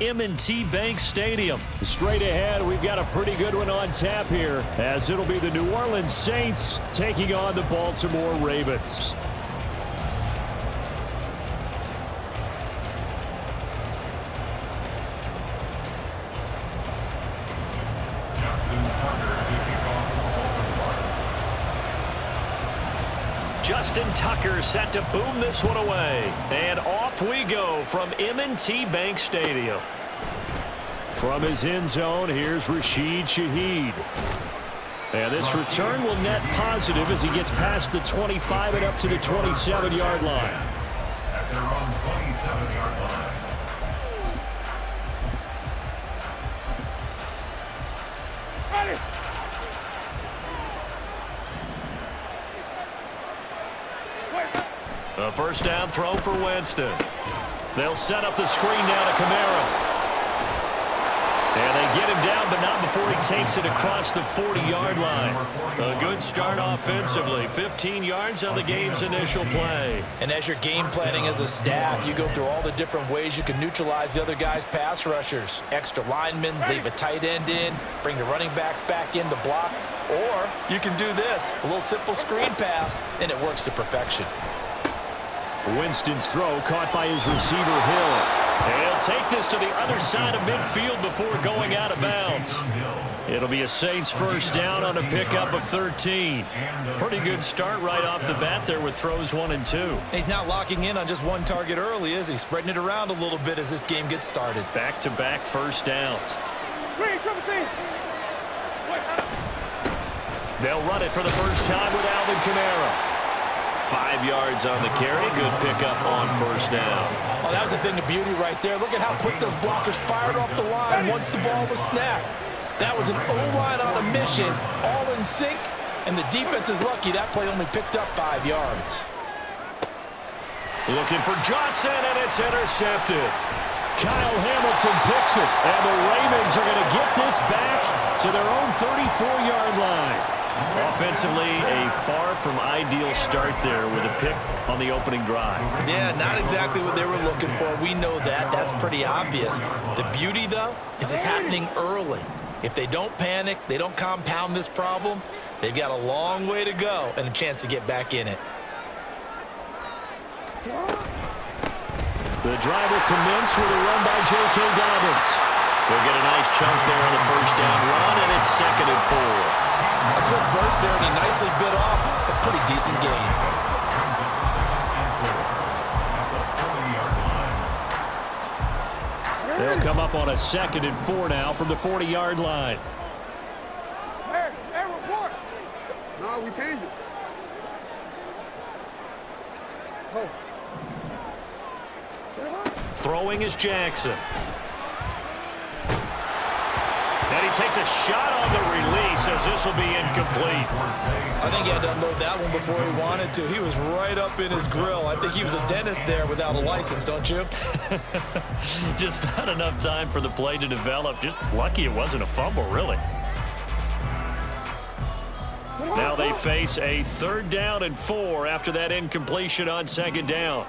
M&T Bank Stadium. Straight ahead, we've got a pretty good one on tap here, as it'll be the New Orleans Saints taking on the Baltimore Ravens. Justin Tucker set to boom this one away. And off we go from M&T Bank Stadium. From his end zone, here's Rashid Shaheed. And this return will net positive as he gets past the 25 and up to the 27-yard line. At their own 27-yard line. A first down throw for Winston. They'll set up the screen now to Kamara. And they get him down, but not before he takes it across the 40-yard line. A good start offensively. 15 yards on the game's initial play. And as you're game planning as a staff, you go through all the different ways you can neutralize the other guy's pass rushers. Extra linemen, leave a tight end in, bring the running backs back in to block. Or you can do this, a little simple screen pass, and it works to perfection. Winston's throw caught by his receiver, Hill. He'll take this to the other side of midfield before going out of bounds. It'll be a Saints first down on a pickup of 13. Pretty good start right off the bat there with throws 1 and 2. He's not locking in on just one target early, is he? Spreading it around a little bit as this game gets started. Back-to-back first downs. They'll run it for the first time with Alvin Kamara. 5 yards on the carry. Good pickup on first down. Oh, that was a thing of beauty right there. Look at how quick those blockers fired off the line once the ball was snapped. That was an O-line on a mission, all in sync, and the defense is lucky that play only picked up 5 yards. Looking for Johnson, and it's intercepted. Kyle Hamilton picks it, and the Ravens are going to get this back to their own 34-yard line. Offensively, a far from ideal start there with a pick on the opening drive. Yeah, not exactly what they were looking for. We know that. That's pretty obvious. The beauty, though, is it's happening early. If they don't panic, they don't compound this problem, they've got a long way to go and a chance to get back in it. The drive will commence with a run by J.K. Dobbins. They'll get a nice chunk there on the first down run, and it's 2nd and 4. A quick burst there, and he nicely bit off a pretty decent gain. They'll come up on a 2nd and 4 now from the 40-yard line. Hey, report. No, we changed it. Oh. Throwing is Jackson. And he takes a shot on the release as this will be incomplete. I think he had to unload that one before he wanted to. He was right up in his grill. I think he was a dentist there without a license, don't you? Just not enough time for the play to develop. Just lucky it wasn't a fumble, really. Now they face a 3rd down and 4 after that incompletion on 2nd down.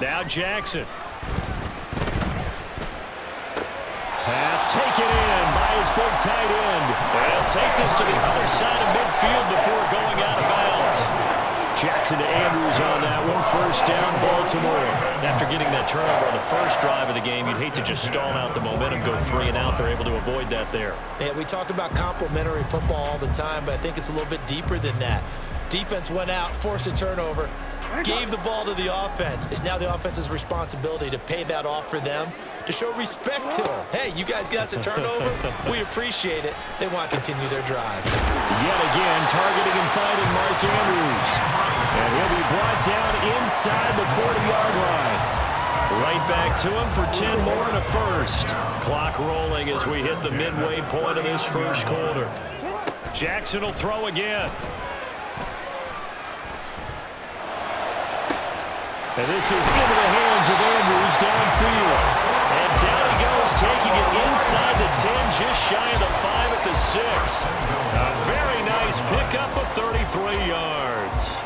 Now Jackson. Pass taken in by his big tight end. They'll take this to the other side of midfield before going out of bounds. Jackson to Andrews on that one. First down, Baltimore. After getting that turnover on the first drive of the game, you'd hate to just stall out the momentum, go 3 and out. They're able to avoid that there. Yeah, we talk about complementary football all the time, but I think it's a little bit deeper than that. Defense went out, forced a turnover, gave the ball to the offense. It's now the offense's responsibility to pay that off for them, to show respect to them. Hey, you guys got us a turnover. We appreciate it. They want to continue their drive. Yet again, targeting and finding Mark Andrews. And he'll be brought down inside the 40-yard line. Right back to him for 10 more and a first. Clock rolling as we hit the midway point of this first quarter. Jackson will throw again. And this is into the hands of Andrews downfield. And down he goes, taking it inside the 10, just shy of the 5 at the 6. A very nice pickup of 33 yards.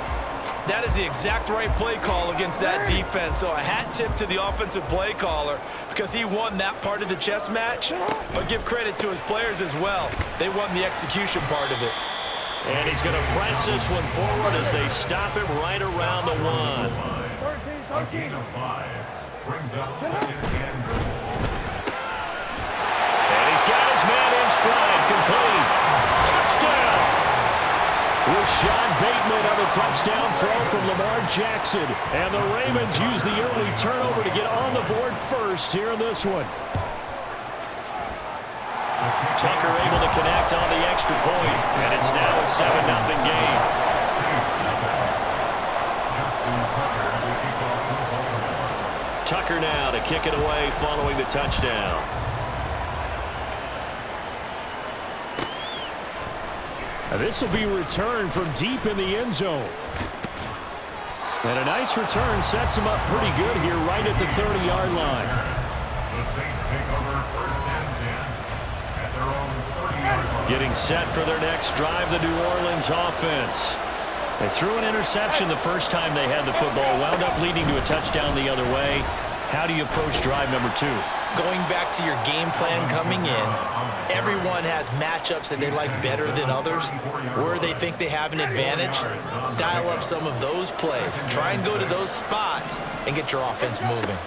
That is the exact right play call against that defense. So a hat tip to the offensive play caller because he won that part of the chess match. But give credit to his players as well. They won the execution part of it. And he's going to press this one forward as they stop him right around the 1. 13 of 5. Brings up second and goal. And he's got his man in stride, complete. Touchdown! Rashad Bateman on a touchdown throw from Lamar Jackson. And the Ravens use the early turnover to get on the board first here in this one. Tucker able to connect on the extra point, and it's now a 7-0 game. Tucker now to kick it away following the touchdown. And this will be returned from deep in the end zone. And a nice return sets him up pretty good here right at the 30-yard line. The Saints take over first and 10 at their own 30-yard line. Getting set for their next drive, the New Orleans offense. They threw an interception the first time they had the football, wound up leading to a touchdown the other way. How do you approach drive number 2? Going back to your game plan coming in, everyone has matchups that they like better than others, where they think they have an advantage. Dial up some of those plays. Try and go to those spots and get your offense moving.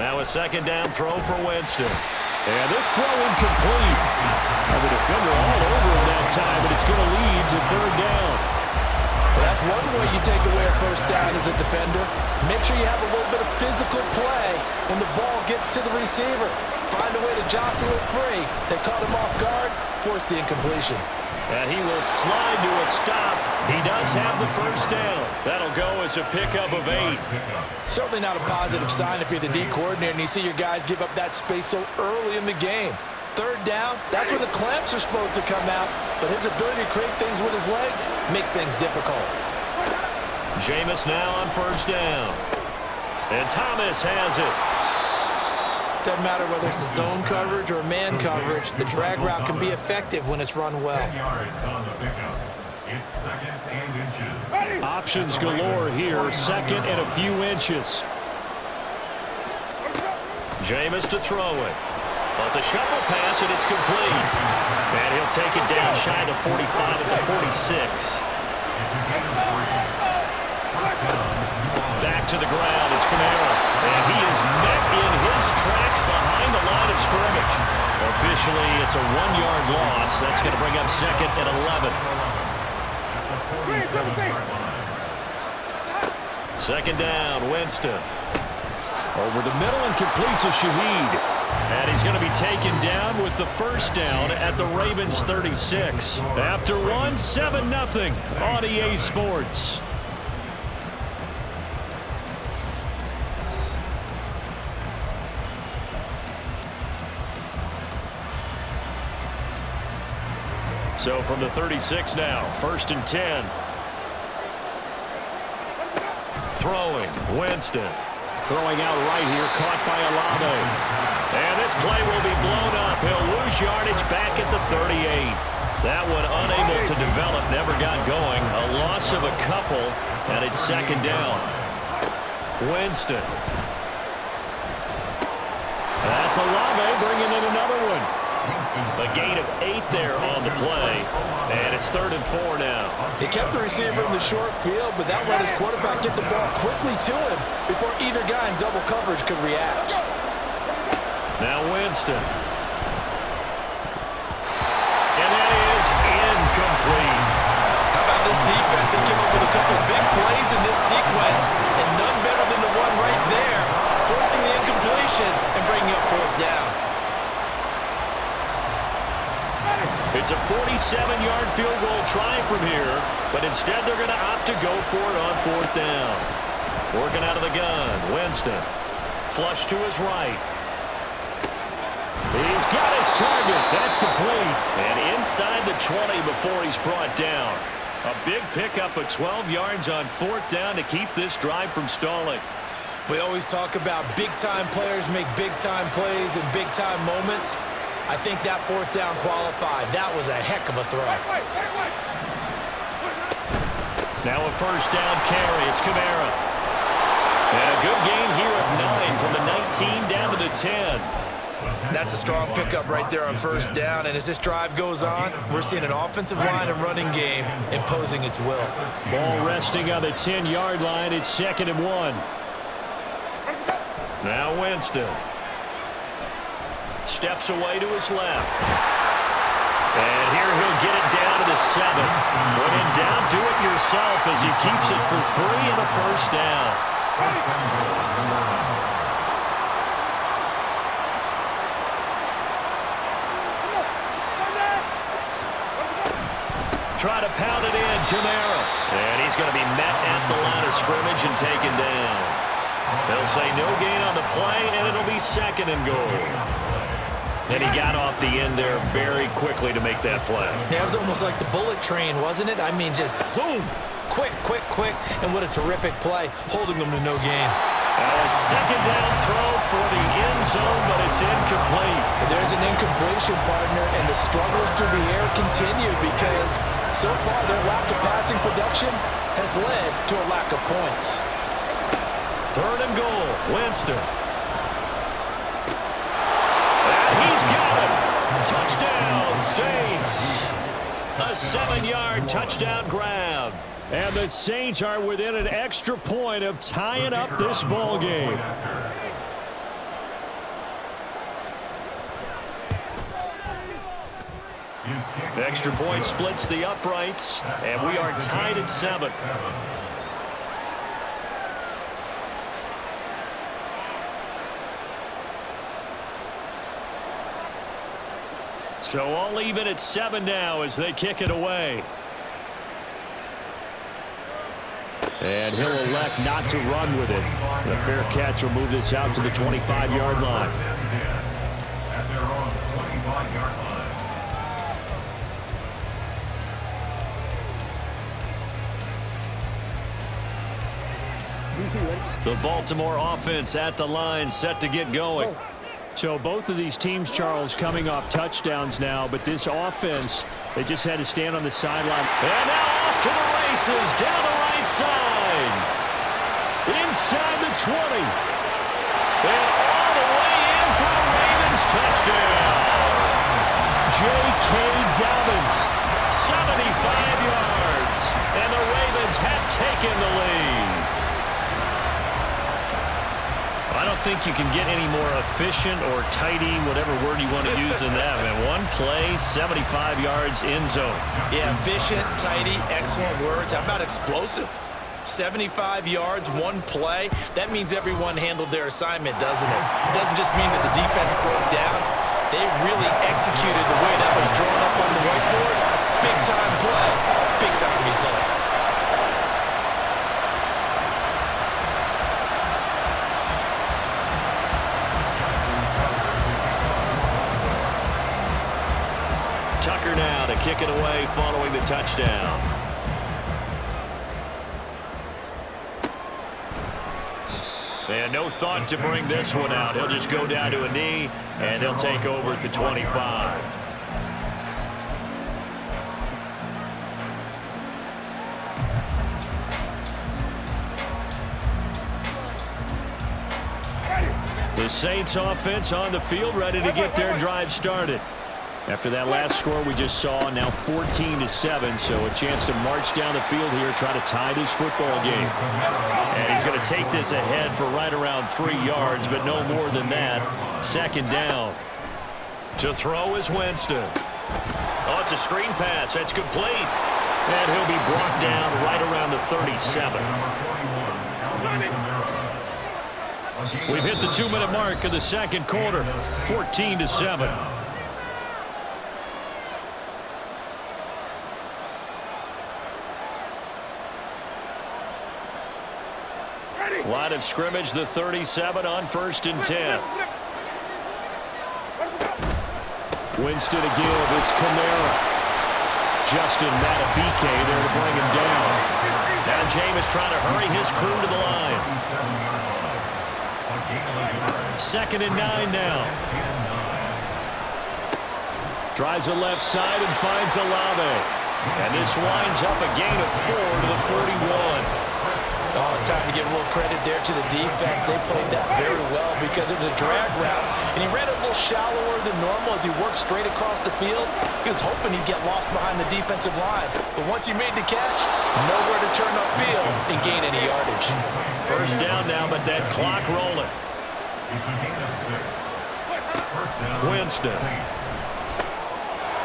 Now a second down throw for Winston. And this throw incomplete. And the defender all over him that time, but it's going to lead to third down. Well, that's one way you take away a first down as a defender. Make sure you have a little bit of physical play when the ball gets to the receiver. Find a way to jostle it free. They caught him off guard, force the incompletion. And he will slide to a stop. He does have the first down. That'll go as a pickup of 8. Certainly not a positive sign if you're the D coordinator and you see your guys give up that space so early in the game. Third down, that's when the clamps are supposed to come out, but his ability to create things with his legs makes things difficult. Jameis now on first down. And Thomas has it. Doesn't matter whether it's a zone coverage or man coverage, the drag route can be effective when it's run well. 10 yards on the pickup. It's second and inches. Options galore here, second and a few inches. Jameis to throw it. Well, it's a shuffle pass, and it's complete. And he'll take it down shy of the 45 at the 46. Back to the ground, it's Kamara. And he is met in his tracks behind the line of scrimmage. Officially, it's a 1-yard loss. That's going to bring up second and 11. Second down, Winston. Over the middle and complete to Shaheed. And he's going to be taken down with the first down at the Ravens 36. After 7-0 on EA Sports. So from the 36 now, first and 10. Throwing, Winston. Throwing out right here, caught by Olave. And this play will be blown up. He'll lose yardage back at the 38. That one unable to develop, never got going. A loss of a couple, and it's second down. Winston. That's Olave bringing in another one. A gain of 8 there on the play, and it's 3rd and 4 now. He kept the receiver in the short field, but that let his quarterback get the ball quickly to him before either guy in double coverage could react. Now Winston. And that is incomplete. How about this defense? They came up with a couple big plays in this sequence, and none better than the one right there, forcing the incompletion and bringing up 4th down. It's a 47-yard field goal try from here, but instead they're going to opt to go for it on 4th down. Working out of the gun, Winston. Flush to his right. He's got his target. That's complete. And inside the 20 before he's brought down. A big pickup of 12 yards on 4th down to keep this drive from stalling. We always talk about big-time players make big-time plays in big-time moments. I think that 4th down qualified. That was a heck of a throw. Now a first down carry. It's Kamara. And a good gain here of 9 from the 19 down to the 10. That's a strong pickup right there on first down. And as this drive goes on, we're seeing an offensive line and running game imposing its will. Ball resting on the 10-yard line. It's 2nd and 1. Now Winston. Steps away to his left. And here he'll get it down to the 7. When in doubt, do it yourself as he keeps it for 3 and a first down. Try to pound it in, Kamara. And he's going to be met at the line of scrimmage and taken down. They'll say no gain on the play, and it'll be 2nd and goal. And he got off the end there very quickly to make that play. Yeah, it was almost like the bullet train, wasn't it? I mean, just zoom. Quick, quick, quick. And what a terrific play, holding them to no gain. A 2nd down throw for the end zone, but it's incomplete. There's an incompletion, partner, and the struggles through the air continue because so far their lack of passing production has led to a lack of points. 3rd and goal, Winston. And he's got it. Touchdown, Saints. A 7-yard touchdown grab. And the Saints are within an extra point of tying up this ball game. Extra point splits the uprights, and we are tied at 7. So all even at 7 now as they kick it away. And he'll elect not to run with it. The fair catch will move this out to the 25-yard line. At their own 25-yard line. The Baltimore offense at the line, set to get going. So both of these teams, Charles, coming off touchdowns now, but this offense, they just had to stand on the sideline. And now off to the races, down the right side. Inside the 20. And all the way in for the Ravens touchdown. J.K. Dobbins, 75 yards. And the Ravens have taken the lead. I don't think you can get any more efficient or tidy, whatever word you want to use in that. Man, one play, 75 yards, end zone. Yeah, efficient, tidy, excellent words. How about explosive? 75 yards, one play. That means everyone handled their assignment, doesn't it? It doesn't just mean that the defense broke down. They really executed the way that was drawn up on the whiteboard. Big-time play, big-time result. Tucker now to kick it away following the touchdown. And no thought to bring this one out. He'll just go down to a knee, and they'll take over at the 25. The Saints offense on the field, ready to get their drive started. After that last score we just saw, now 14-7, so a chance to march down the field here, try to tie this football game. And he's going to take this ahead for right around 3 yards, but no more than that. 2nd down. To throw is Winston. Oh, it's a screen pass. That's complete. And he'll be brought down right around the 37. We've hit the 2-minute mark of the second quarter, 14-7. Line of scrimmage, the 37 on 1st and 10. Winston to give. It's Kamara. Justin Matabike there to bring him down. Now Jameis trying to hurry his crew to the line. 2nd and 9 now. Tries the left side and finds Olave. And this winds up a gain of 4 to the 41. Oh, it's time to give a little credit there to the defense. They played that very well because it was a drag route, and he ran it a little shallower than normal as he worked straight across the field. He was hoping he'd get lost behind the defensive line, but once he made the catch, nowhere to turn upfield and gain any yardage. First down now, but that clock rolling. It's a gain of 6. First down. Winston.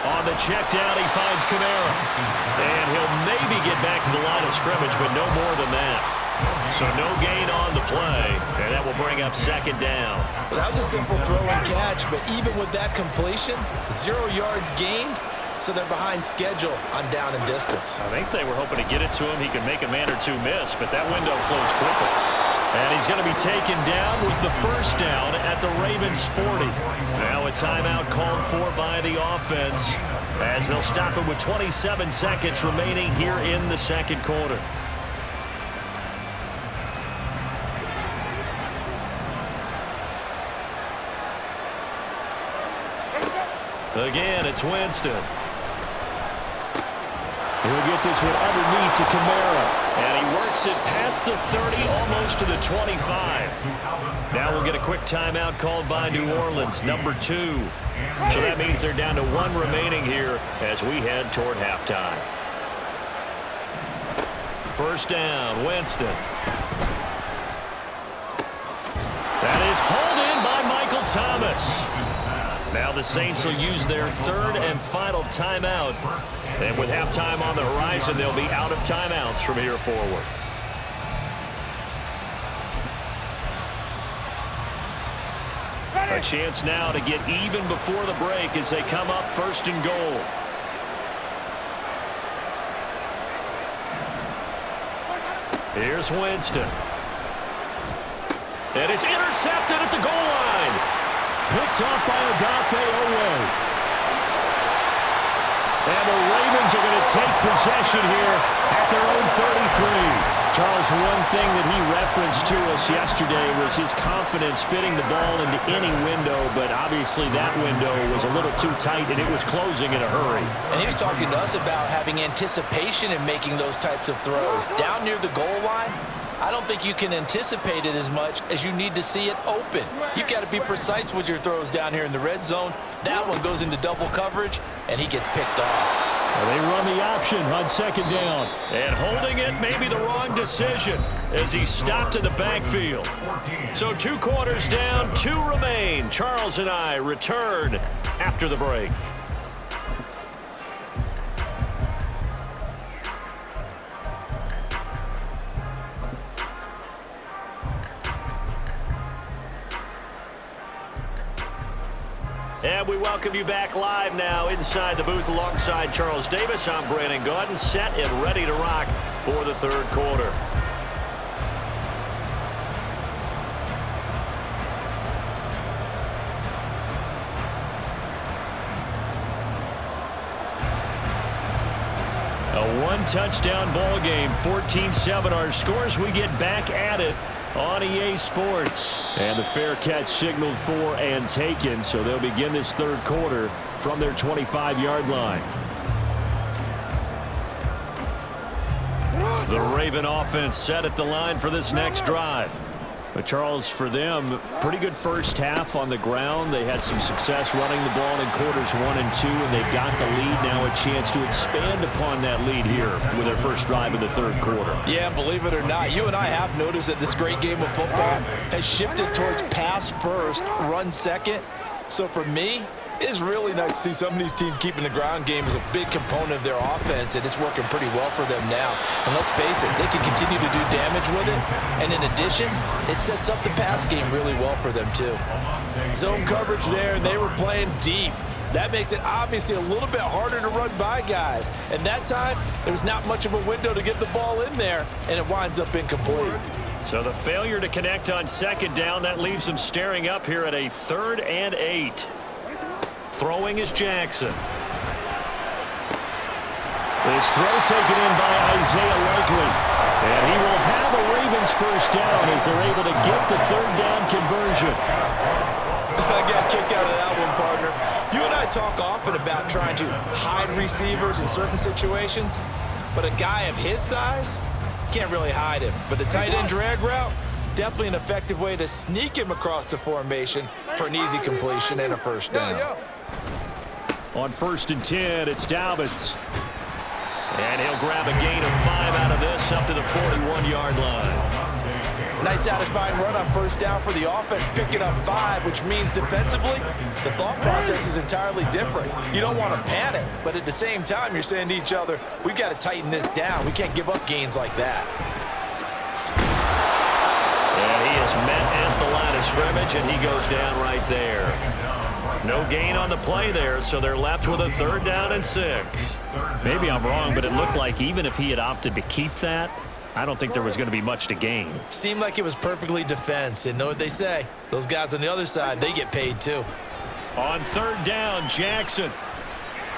On the check down, he finds Kamara. And he'll maybe get back to the line of scrimmage, but no more than that. So no gain on the play, and that will bring up second down. Well, that was a simple throw and catch, but even with that completion, 0 yards gained, so they're behind schedule on down and distance. I think they were hoping to get it to him. He could make a man or two miss, but that window closed quickly. And he's going to be taken down with the first down at the Ravens' 40. Now a timeout called for by the offense as they'll stop it with 27 seconds remaining here in the second quarter. Again, it's Winston. He'll get this one underneath to Kamara. And he works it past the 30, almost to the 25. Now we'll get a quick timeout called by New Orleans, number 2. So that means they're down to 1 remaining here as we head toward halftime. First down, Winston. That is hauled in by Michael Thomas. Now the Saints will use their third and final timeout. And with halftime on the horizon, they'll be out of timeouts from here forward. A chance now to get even before the break as they come up first and goal. Here's Winston. And it's intercepted at the goal line. Picked off by Odafe Oweh. And the Ravens are going to take possession here at their own 33. Charles, one thing that he referenced to us yesterday was his confidence fitting the ball into any window, but obviously that window was a little too tight and it was closing in a hurry. And he was talking to us about having anticipation in making those types of throws. Down near the goal line, I don't think you can anticipate it as much as you need to see it open. You've got to be precise with your throws down here in the red zone. That one goes into double coverage, and he gets picked off. Well, they run the option on second down. And holding it may be the wrong decision as he stopped in the backfield. So 2 quarters down, 2 remain. Charles and I return after the break. And we welcome you back live now inside the booth alongside Charles Davis. I'm Brandon Gaudin, set and ready to rock for the third quarter. A 1-touchdown ball game, 14-7 our scores. We get back at it on EA Sports. And the fair catch signaled for and taken, so they'll begin this third quarter from their 25-yard line. The Raven offense set at the line for this next drive. But Charles, for them, pretty good first half on the ground. They had some success running the ball in quarters 1 and 2, and they've got the lead now, a chance to expand upon that lead here with their first drive of the third quarter. Yeah, believe it or not, you and I have noticed that this great game of football has shifted towards pass first, run second. So for me, it's really nice to see some of these teams keeping the ground game as a big component of their offense, and it's working pretty well for them now. And let's face it, they can continue to do damage with it. And in addition, it sets up the pass game really well for them too. Zone coverage there, and they were playing deep. That makes it obviously a little bit harder to run by guys. And that time, there was not much of a window to get the ball in there, and it winds up incomplete. So the failure to connect on second down, that leaves them staring up here at a 3rd and 8. Throwing is Jackson. This throw taken in by Isaiah Likely. And he will have a Ravens first down as they're able to get the 3rd down conversion. I got a kick out of that one, partner. You and I talk often about trying to hide receivers in certain situations, but a guy of his size, can't really hide him. But the tight end drag route, definitely an effective way to sneak him across the formation for an easy completion and a first down. On 1st and 10, it's Dobbins. And he'll grab a gain of 5 out of this up to the 41-yard line. Nice satisfying run on first down for the offense, picking up 5, which means defensively, the thought process is entirely different. You don't want to panic, but at the same time, you're saying to each other, we've got to tighten this down. We can't give up gains like that. And he is met at the line of scrimmage, and he goes down right there. No gain on the play there, so they're left with a 3rd down and 6. Maybe I'm wrong, but it looked like even if he had opted to keep that, I don't think there was going to be much to gain. Seemed like it was perfectly defense, and know what they say. Those guys on the other side, they get paid too. On 3rd down, Jackson.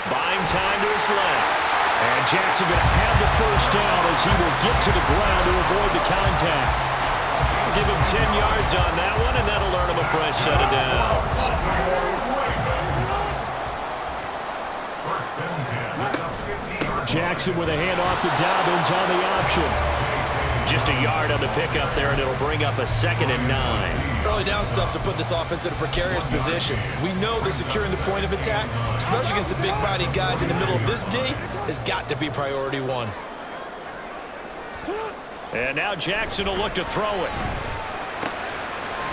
Buying time to his left. And Jackson going to have the first down as he will get to the ground to avoid the contact. Give him 10 yards on that one, and that'll earn him a fresh set of downs. Jackson with a handoff to Dobbins on the option. Just a yard on the pickup there, and it'll bring up a 2nd and 9. Early down stuff to put this offense in a precarious position. We know that securing the point of attack, especially against the big-bodied guys in the middle of this D, has got to be priority 1. And now Jackson will look to throw it.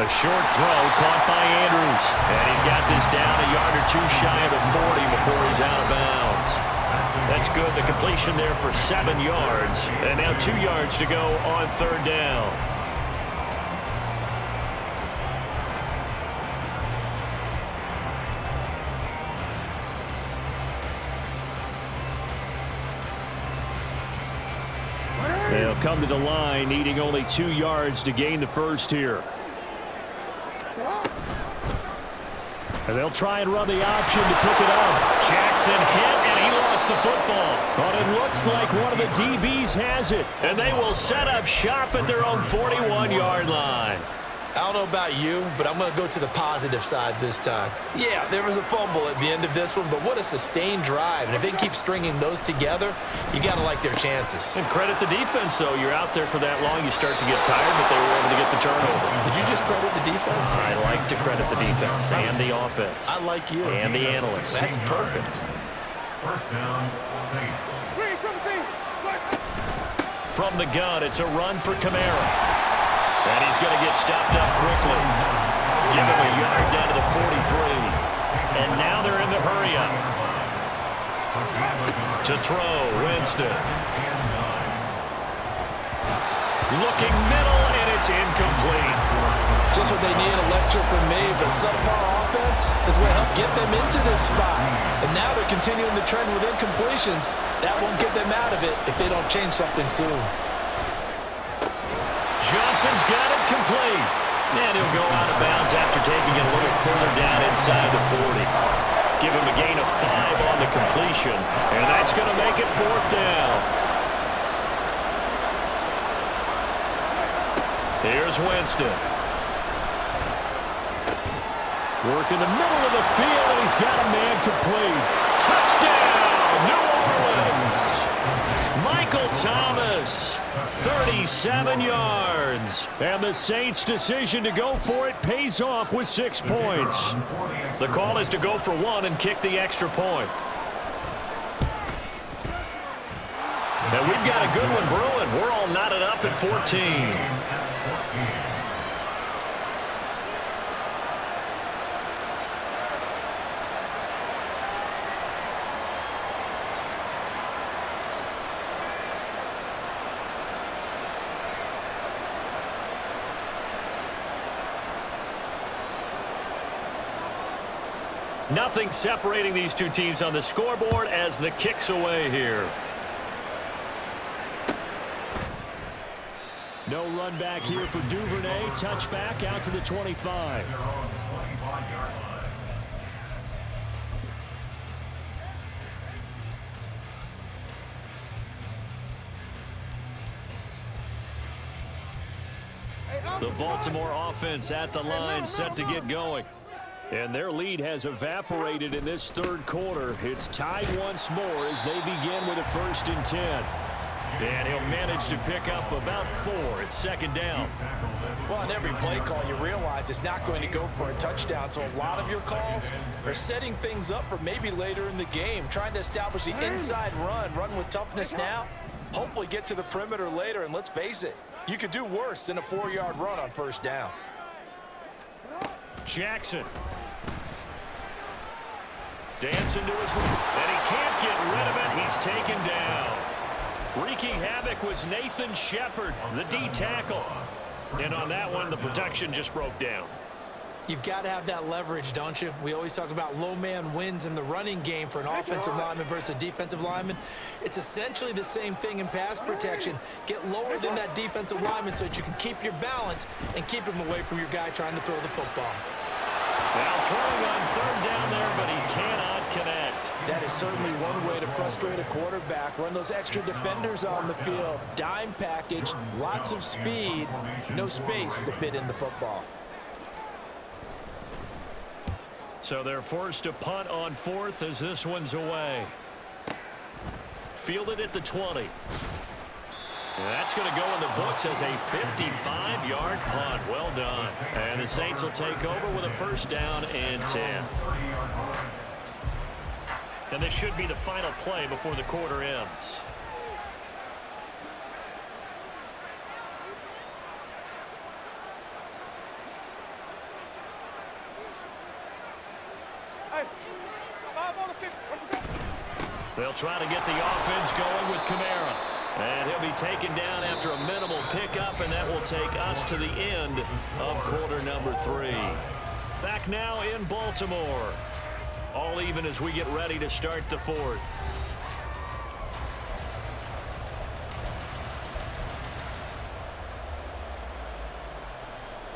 A short throw caught by Andrews. And he's got this down a yard or 2 shy of the 40 before he's out of bounds. That's good. The completion there for 7 yards. And now 2 yards to go on 3rd down. They'll come to the line, needing only 2 yards to gain the first here. And they'll try and run the option to pick it up. Jackson hit, and he lost the football. But it looks like one of the DBs has it. And they will set up shop at their own 41-yard line. I don't know about you, but I'm going to go to the positive side this time. Yeah, there was a fumble at the end of this one, but what a sustained drive. And if they can keep stringing those together, you got to like their chances. And credit the defense, though. You're out there for that long, you start to get tired, but they were able to get the turnover. Did you just credit the defense? I like to credit the defense and the offense. I like you. And the analysts. That's perfect. 1st down, Saints. From the gun, it's a run for Kamara. And he's going to get stopped up quickly. Give him a yard down to the 43. And now they're in the hurry-up. To throw, Winston. Looking middle, and it's incomplete. Just what they need, a lecture from me, but subpar offense is what helped get them into this spot. And now they're continuing the trend with incompletions. That won't get them out of it if they don't change something soon. Johnson's got it complete. And he'll go out of bounds after taking it a little further down inside the 40. Give him a gain of 5 on the completion. And that's going to make it 4th down. Here's Winston. Work in the middle of the field, and he's got a man complete. Touchdown, New Orleans. Michael Thomas, 37 yards. And the Saints' decision to go for it pays off with 6 points. The call is to go for 1 and kick the extra point. And we've got a good one brewing. We're all knotted up at 14. Nothing separating these two teams on the scoreboard as the kick's away here. No run back here for Duvernay. Touchback out to the 25. The Baltimore offense at the line, set to get going. And their lead has evaporated in this third quarter. It's tied once more as they begin with a 1st and 10. And he'll manage to pick up about 4. It's 2nd down. Well, on every play call, you realize it's not going to go for a touchdown. So a lot of your calls are setting things up for maybe later in the game, trying to establish the inside run with toughness now, hopefully get to the perimeter later. And let's face it, you could do worse than a 4-yard run on 1st down. Jackson. Dancing to his left, and he can't get rid of it. He's taken down. Wreaking havoc was Nathan Shepard, the D tackle. And on that one, the protection just broke down. You've got to have that leverage, don't you? We always talk about low man wins in the running game for an offensive lineman versus a defensive lineman. It's essentially the same thing in pass protection. Get lower than that defensive lineman so that you can keep your balance and keep him away from your guy trying to throw the football. Now throwing on 3rd down there, but he cannot connect. That is certainly one way to frustrate a quarterback. Run those extra defenders on the field. Dime package, lots of speed, no space to fit in the football. So they're forced to punt on 4th as this one's away. Fielded at the 20. That's going to go in the books as a 55-yard punt. Well done. And the Saints will take over with a 1st down and 10. And this should be the final play before the quarter ends. They'll try to get the offense going with Kamara. And he'll be taken down after a minimal pickup, and that will take us to the end of quarter number 3. Back now in Baltimore. All even as we get ready to start the 4th.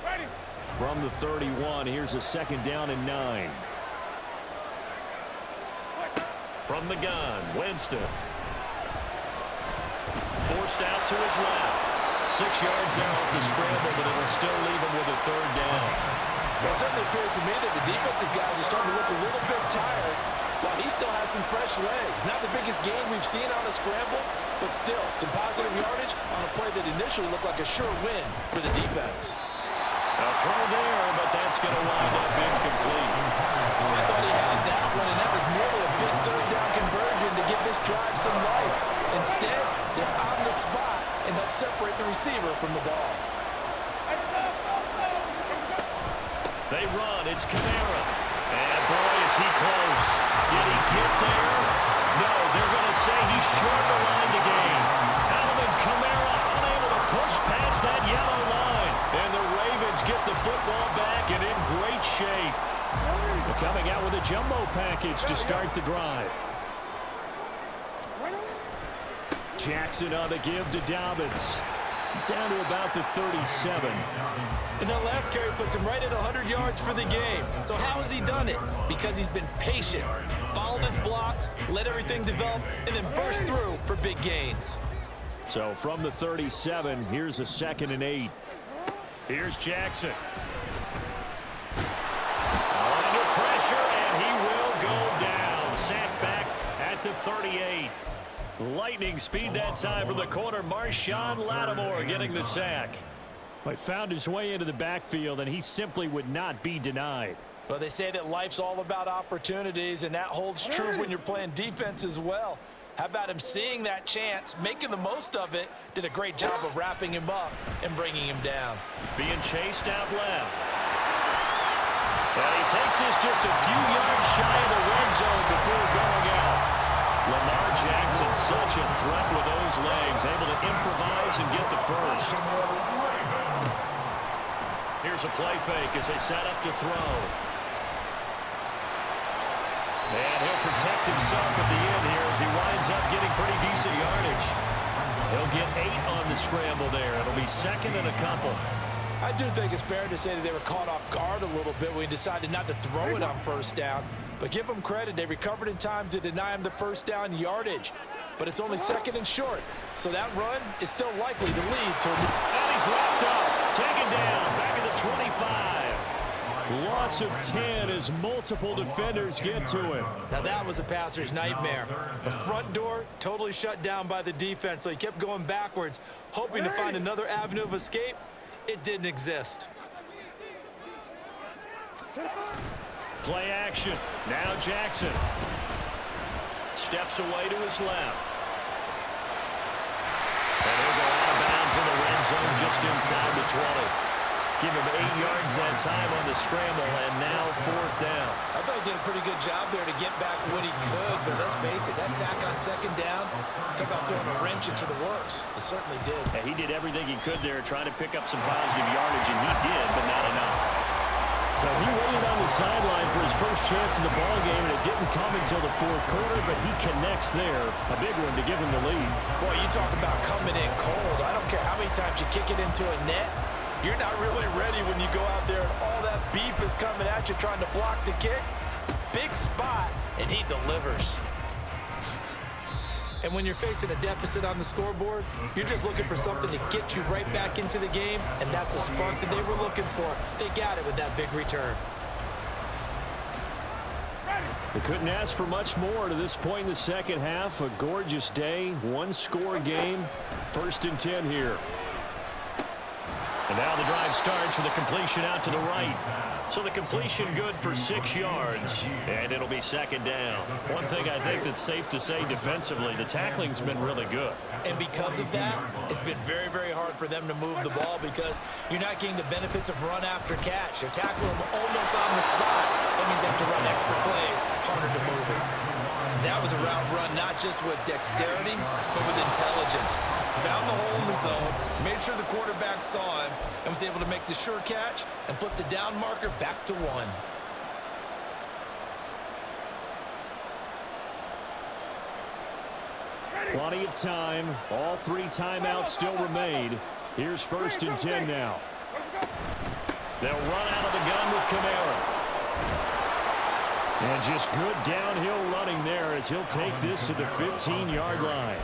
Ready. From the 31, here's a 2nd down and 9. From the gun, Winston. Forced out to his left. 6 yards there off the scramble, but it'll still leave him with a 3rd down. Well, it certainly appears to me that the defensive guys are starting to look a little bit tired while he still has some fresh legs. Not the biggest gain we've seen on a scramble, but still some positive yardage on a play that initially looked like a sure win for the defense. A throw there, but that's going to wind up incomplete. Oh, I thought he had that one, and that was nearly a big 3rd down conversion to give this drive some life. Instead, they're on the spot and help separate the receiver from the ball. They run. It's Kamara. And, boy, is he close. Did he get there? No, they're going to say he's short the line to gain. Alvin Kamara unable to push past that yellow line. And the Ravens get the football back and in great shape. They're coming out with a jumbo package to start the drive. Jackson on the give to Dobbins. Down to about the 37. And that last carry puts him right at 100 yards for the game. So how has he done it? Because he's been patient, followed his blocks, let everything develop, and then burst through for big gains. So from the 37, here's a 2nd and 8. Here's Jackson. Under pressure, and he will go down. Sacked back at the 38. Lightning speed that time from the corner. Marshawn Lattimore getting the sack. He found his way into the backfield, and he simply would not be denied. Well, they say that life's all about opportunities, and that holds true when you're playing defense as well. How about him seeing that chance, making the most of it, did a great job of wrapping him up and bringing him down. Being chased out left. And he takes this just a few yards shy of the red zone before going out. Lamar Jackson, such a threat with those legs, able to improvise and get the first. Here's a play fake as they set up to throw. And he'll protect himself at the end here as he winds up getting pretty decent yardage. He'll get 8 on the scramble there. It'll be 2nd and a couple. I do think it's fair to say that they were caught off guard a little bit when he decided not to throw it on 1st down. But give them credit, they recovered in time to deny him the 1st down yardage. But it's only 2nd and short, so that run is still likely to lead to a... And he's wrapped up, taken down, back at the 25. Loss of 10 as multiple defenders get to him. Now that was a passer's nightmare. The front door totally shut down by the defense, so he kept going backwards, hoping to find another avenue of escape. It didn't exist. Play action. Now Jackson. Steps away to his left. And he'll go out of bounds in the red zone just inside the 20. Give him 8 yards that time on the scramble, and now 4th down. I thought he did a pretty good job there to get back what he could, but let's face it, that sack on 2nd down, talk about throwing a wrench into the works. It certainly did. Yeah, he did everything he could there, trying to pick up some positive yardage, and he did, but not enough. So he waited on the sideline for his first chance in the ballgame, and it didn't come until the 4th quarter, but he connects there. A big one to give him the lead. Boy, you talk about coming in cold. I don't care how many times you kick it into a net. You're not really ready when you go out there and all that beef is coming at you trying to block the kick. Big spot, and he delivers. And when you're facing a deficit on the scoreboard, you're just looking for something to get you right back into the game, and that's the spark that they were looking for. They got it with that big return. They couldn't ask for much more to this point in the second half. A gorgeous day, one-score game. 1st and 10 here. And now the drive starts with a completion out to the right. So the completion good for 6 yards, and it'll be 2nd down. One thing I think that's safe to say defensively, the tackling's been really good. And because of that, it's been very, very hard for them to move the ball because you're not getting the benefits of run after catch. They're tackling them almost on the spot. That means they have to run extra plays, harder to move it. That was a route run not just with dexterity, but with intelligence. Found the hole in the zone, made sure the quarterback saw him, and was able to make the sure catch and flip the down marker back to 1. Plenty of time. All 3 timeouts still remain. Here's 1st and 10 now. They'll run out of the gun with Kamara. And just good downhill running there as he'll take this to the 15-yard line.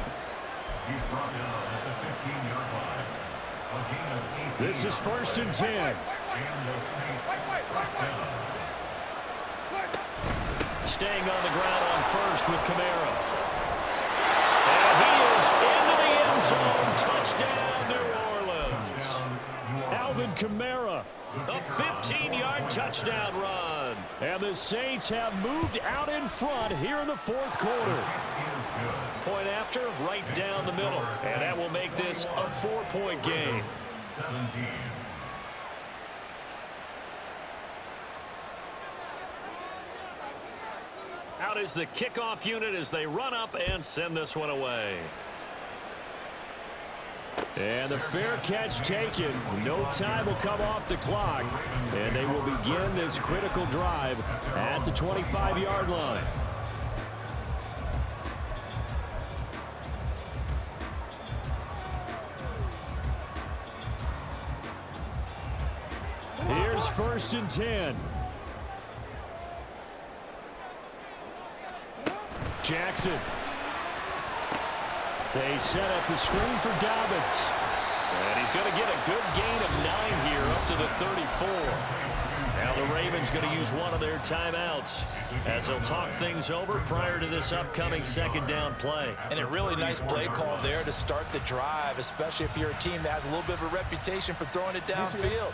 He's brought down at the 15-yard line. A gain of 18. This is 1st and 10. And the Saints first down. Staying on the ground on 1st with Kamara. And he is into the end zone. Touchdown, New Orleans. Alvin Kamara, a 15-yard touchdown run. And the Saints have moved out in front here in the 4th quarter. Point after, right down the middle. And that will make this a 4-point game. 17. Out is the kickoff unit as they run up and send this one away. And the fair catch taken. No time will come off the clock. And they will begin this critical drive at the 25-yard line. Here's 1st and 10. Jackson. They set up the screen for Dobbins. And he's going to get a good gain of 9 here up to the 34. Now the Ravens going to use one of their timeouts as they'll talk things over prior to this upcoming 2nd down play. And a really nice play call there to start the drive, especially if you're a team that has a little bit of a reputation for throwing it downfield.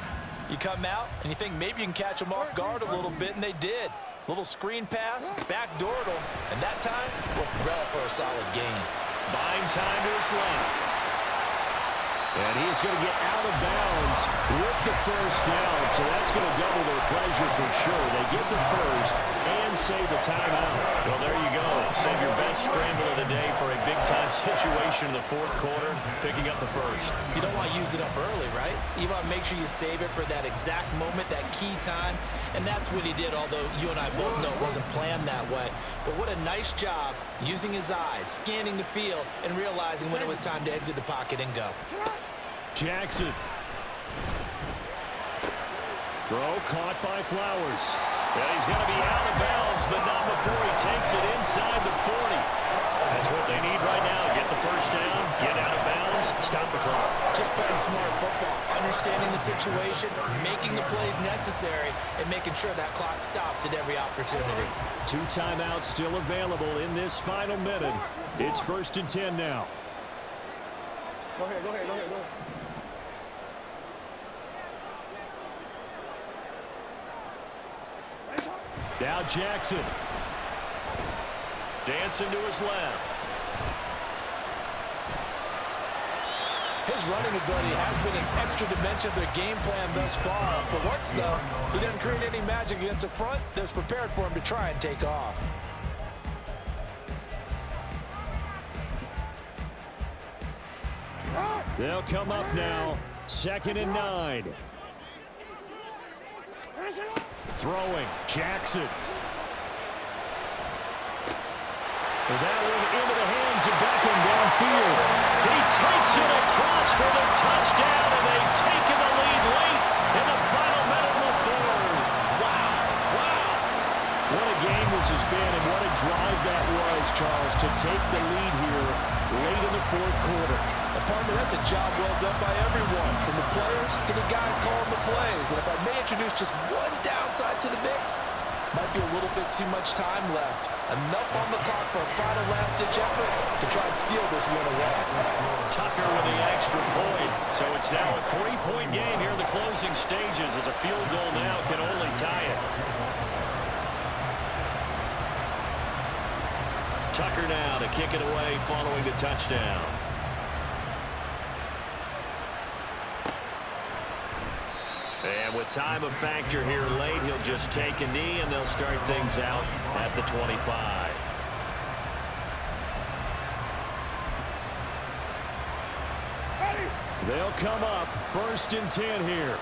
You come out and you think maybe you can catch them off guard a little bit, and they did. Little screen pass, backdoored them, and that time worked well for a solid gain. Buying time to his left. And he's going to get out of bounds with the 1st down, so that's going to double their pleasure for sure. They get the 1st and save the timeout. Well, there you go. Save your best scramble of the day for a big-time situation in the 4th quarter, picking up the 1st. You don't want to use it up early, right? You want to make sure you save it for that exact moment, that key time, and that's what he did, although you and I both know it wasn't planned that way. But what a nice job using his eyes, scanning the field, and realizing when it was time to exit the pocket and go. Jackson. Throw caught by Flowers. Well, he's going to be out of bounds, but not before he takes it inside the 40. That's what they need right now. Get the 1st down, get out of bounds, stop the clock. just playing smart football, understanding the situation, making the plays necessary, and making sure that clock stops at every opportunity. 2 timeouts still available in this final minute. It's 1st and 10 now. Go ahead. Now Jackson. Dancing to his left. His running ability has been an extra dimension of their game plan thus far. For once, though, he doesn't create any magic against the front that's prepared for him to try and take off. They'll come up now. 2nd and 9. Throwing. Jackson. That one into the hands of Beckham downfield. He takes it across for the touchdown, and they've taken the lead late in the final minute of the 4th. Wow. What a game this has been, and what a drive that was, Charles, to take the lead here late in the 4th quarter. Partner, that's a job well done by everyone, from the players to the guys calling the plays. And if I may introduce just one downside to the mix, might be a little bit too much time left. Enough on the clock for a final last-ditch effort to try and steal this one away. Tucker with the extra point. So it's now a 3-point game here in the closing stages, as a field goal now can only tie it. Tucker now to kick it away following the touchdown. And with time a factor here late, he'll just take a knee, and they'll start things out at the 25. They'll come up 1st and 10 here.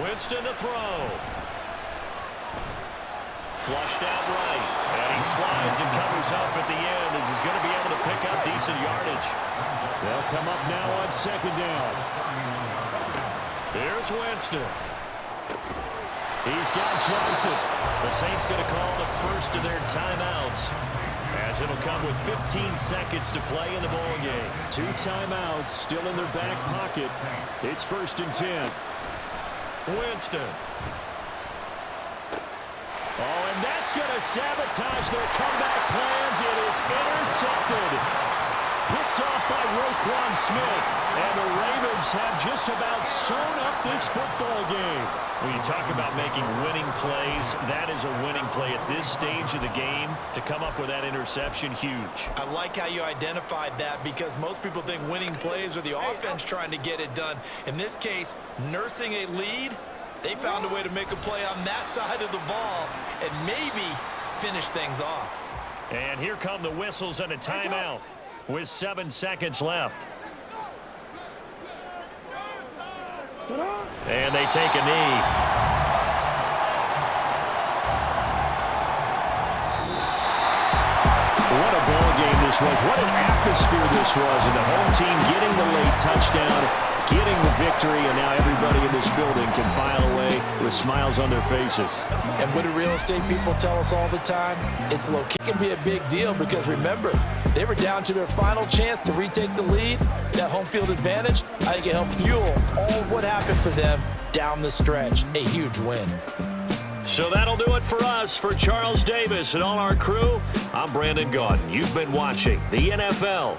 Winston to throw. Flushed out right. And he slides and covers up at the end, as he's going to be able to pick up decent yardage. They'll come up now on 2nd down. Here's Winston. He's got Johnson. The Saints going to call the first of their timeouts, as it'll come with 15 seconds to play in the ball game. 2 timeouts still in their back pocket. It's 1st and 10. Winston. Oh, and that's going to sabotage their comeback plans. It is intercepted. Picked off by Roquan Smith. And the Ravens have just about sewn up this football game. When you talk about making winning plays, that is a winning play at this stage of the game. To come up with that interception, huge. I like how you identified that, because most people think winning plays are the offense trying to get it done. In this case, nursing a lead, they found a way to make a play on that side of the ball and maybe finish things off. And here come the whistles and a timeout with 7 seconds left. And they take a knee. What a ball game this was. What an atmosphere this was. And the home team getting the late touchdown, getting the victory, and now everybody in this building can file away with smiles on their faces. And what do real estate people tell us all the time? It's low key can be a big deal, because remember, they were down to their final chance to retake the lead. That home field advantage, I think it helped fuel all of what happened for them down the stretch. A huge win. So that'll do it for us. For Charles Davis and all our crew, I'm Brandon Gaudin. You've been watching the NFL